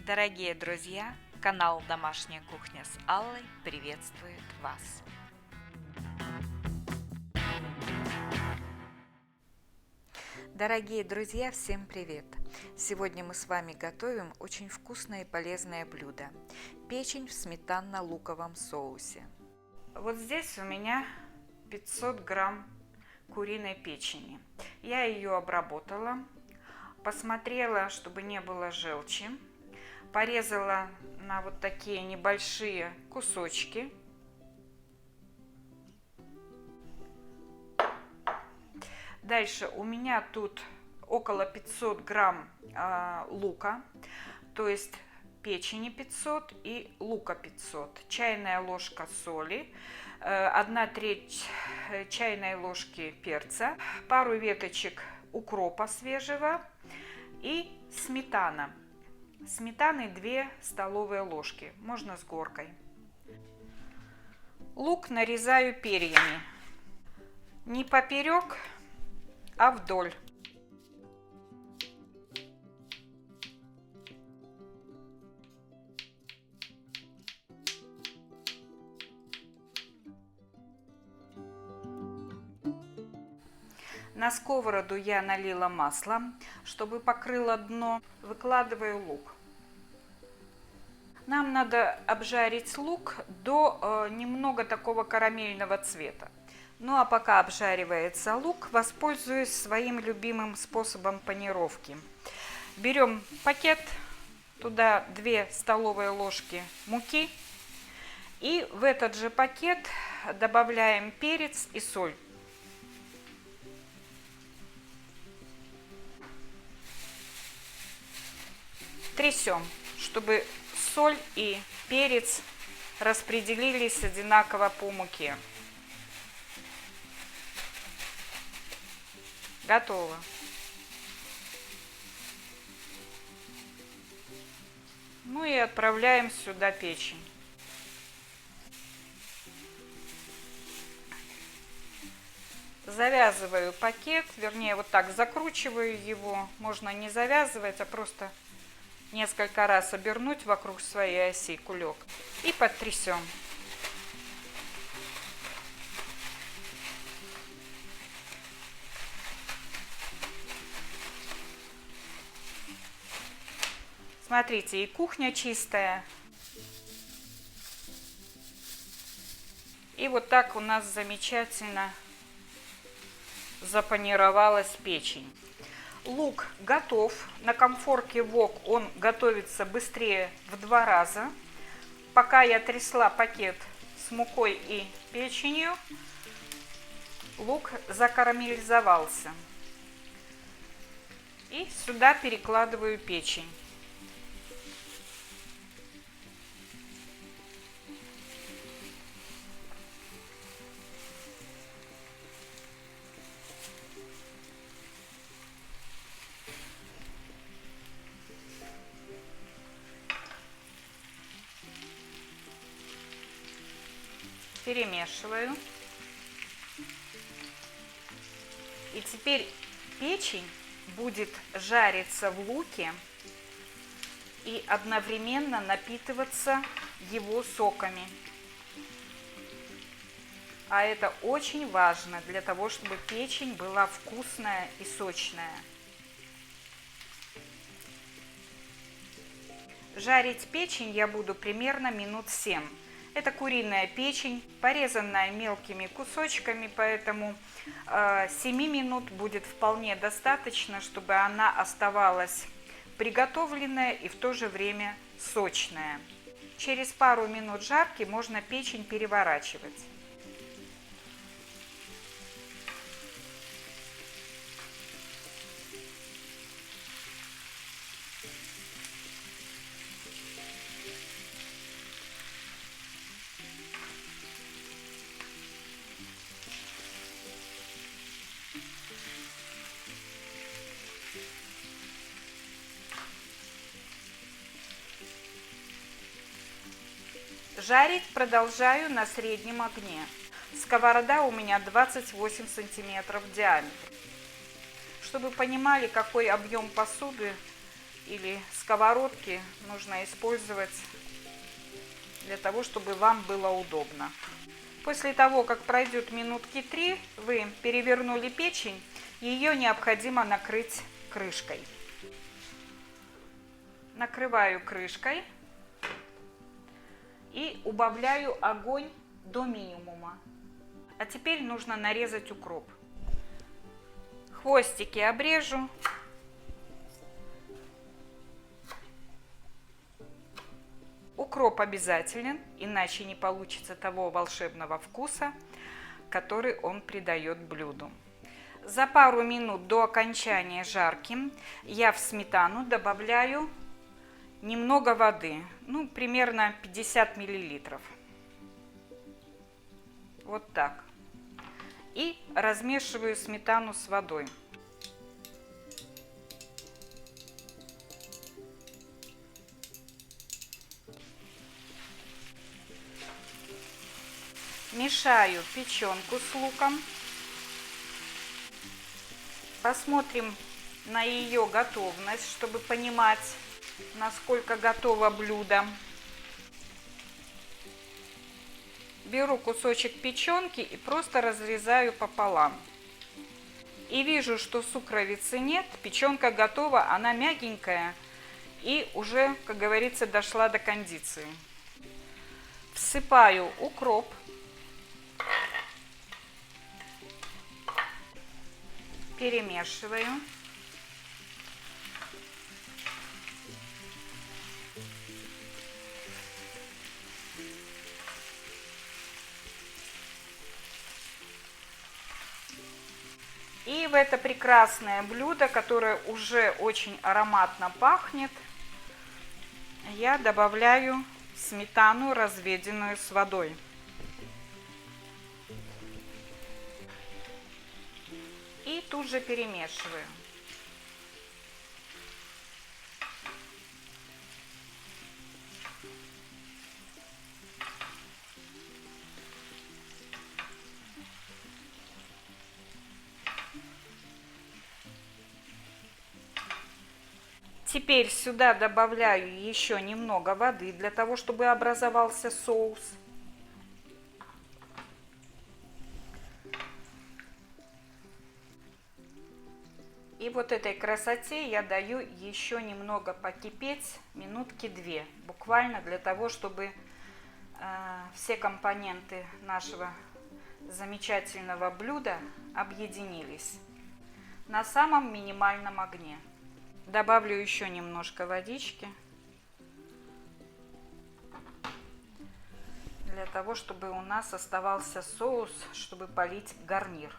Дорогие друзья, канал «Домашняя кухня» с Аллой приветствует вас. Дорогие друзья, всем привет! Сегодня мы с вами готовим очень вкусное и полезное блюдо – печень в сметанно-луковом соусе. Вот здесь у меня 500 грамм куриной печени. Я ее обработала, посмотрела, чтобы не было желчи. Порезала на вот такие небольшие кусочки. Дальше у меня тут около 500 грамм лука, то есть печени 500 и лука 500. Чайная ложка соли, 1/3 чайной ложки перца, пару веточек укропа свежего и сметана. Сметаны 2 столовые ложки, можно с горкой. Лук нарезаю перьями, не поперек, а вдоль. На сковороду я налила масло, чтобы покрыло дно. Выкладываю лук. Нам надо обжарить лук до немного такого карамельного цвета. Ну а пока обжаривается лук, воспользуюсь своим любимым способом панировки. Берем пакет, туда 2 столовые ложки муки. И в этот же пакет добавляем перец и соль. Трясем, чтобы соль и перец распределились одинаково по муке. Готово. Ну и отправляем сюда печень. Завязываю пакет, вернее вот так закручиваю его. Можно не завязывать, а просто несколько раз обернуть вокруг своей оси кулек и потрясем. Смотрите, и кухня чистая. И вот так у нас замечательно запанировалась печень. Лук готов. На комфорке вок он готовится быстрее в 2 раза. Пока я трясла пакет с мукой и печенью, лук закарамелизовался. И сюда перекладываю печень. Перемешиваю. И теперь печень будет жариться в луке и одновременно напитываться его соками. А это очень важно для того, чтобы печень была вкусная и сочная. Жарить печень я буду примерно минут 7. Это куриная печень, порезанная мелкими кусочками, поэтому 7 минут будет вполне достаточно, чтобы она оставалась приготовленная и в то же время сочная. Через пару минут жарки можно печень переворачивать. Жарить продолжаю на среднем огне. Сковорода у меня 28 сантиметров в диаметре. Чтобы понимали, какой объем посуды или сковородки нужно использовать для того, чтобы вам было удобно. После того, как пройдет минутки 3, вы перевернули печень, ее необходимо накрыть крышкой. Накрываю крышкой и убавляю огонь до минимума. А теперь нужно нарезать укроп. Хвостики обрежу. Укроп обязателен, иначе не получится того волшебного вкуса, который он придает блюду. За пару минут до окончания жарки я в сметану добавляю немного воды, примерно 50 мл. Вот так. И размешиваю сметану с водой. Мешаю печенку с луком. Посмотрим на ее готовность, чтобы понимать, насколько готово блюдо. Беру кусочек печенки и просто разрезаю пополам. И вижу, что сукровицы нет, печенка готова, она мягенькая и уже, как говорится, дошла до кондиции. Всыпаю укроп. Перемешиваю. И в это прекрасное блюдо, которое уже очень ароматно пахнет, я добавляю сметану, разведенную с водой. И тут же перемешиваю. Теперь сюда добавляю еще немного воды для того, чтобы образовался соус. И вот этой красоте я даю еще немного покипеть, минутки 2, буквально для того, чтобы все компоненты нашего замечательного блюда объединились на самом минимальном огне. Добавлю еще немножко водички для того, чтобы у нас оставался соус, чтобы полить гарнир.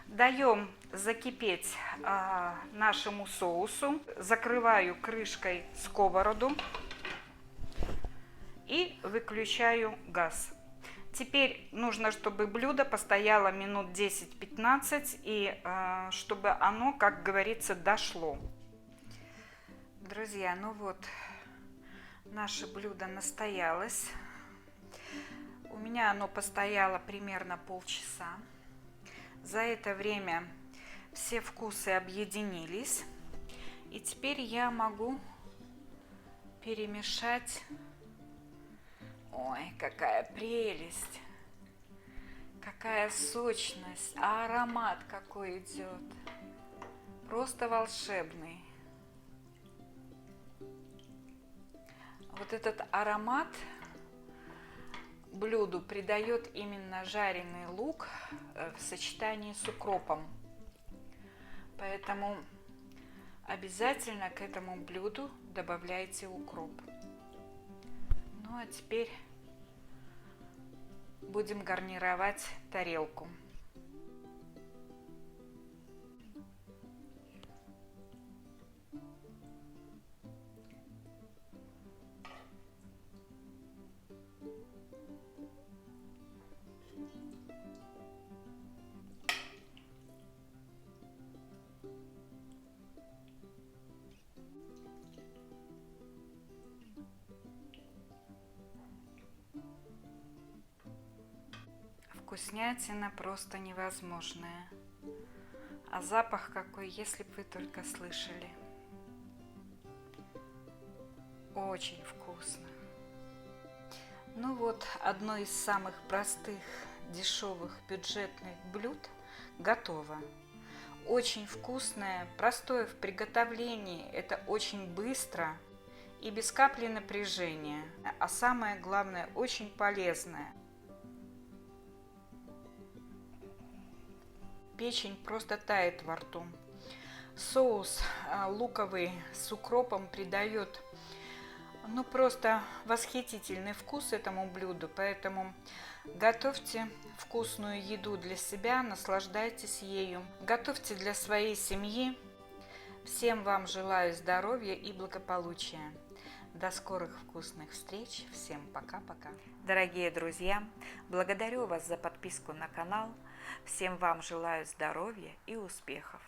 Даем закипеть нашему соусу, закрываю крышкой сковороду и выключаю газ. Теперь нужно, чтобы блюдо постояло минут 10-15 и чтобы оно, как говорится, дошло. Друзья, наше блюдо настоялось. У меня оно постояло примерно полчаса. За это время все вкусы объединились. И теперь я могу перемешать. Ой, какая прелесть! Какая сочность! А аромат какой идет! Просто волшебный. Вот этот аромат блюду придает именно жареный лук в сочетании с укропом. Поэтому обязательно к этому блюду добавляйте укроп. Ну а теперь будем гарнировать тарелку. Вкуснятина просто невозможная. А запах какой, если бы вы только слышали. Очень вкусно. Ну вот, одно из самых простых, дешевых, бюджетных блюд готово. Очень вкусное, простое в приготовлении, это очень быстро и без капли напряжения. А самое главное, очень полезное. Печень просто тает во рту. Соус луковый с укропом придает просто восхитительный вкус этому блюду. Поэтому готовьте вкусную еду для себя, наслаждайтесь ею. Готовьте для своей семьи. Всем вам желаю здоровья и благополучия. До скорых вкусных встреч. Всем пока-пока. Дорогие друзья, благодарю вас за подписку на канал. Всем вам желаю здоровья и успехов.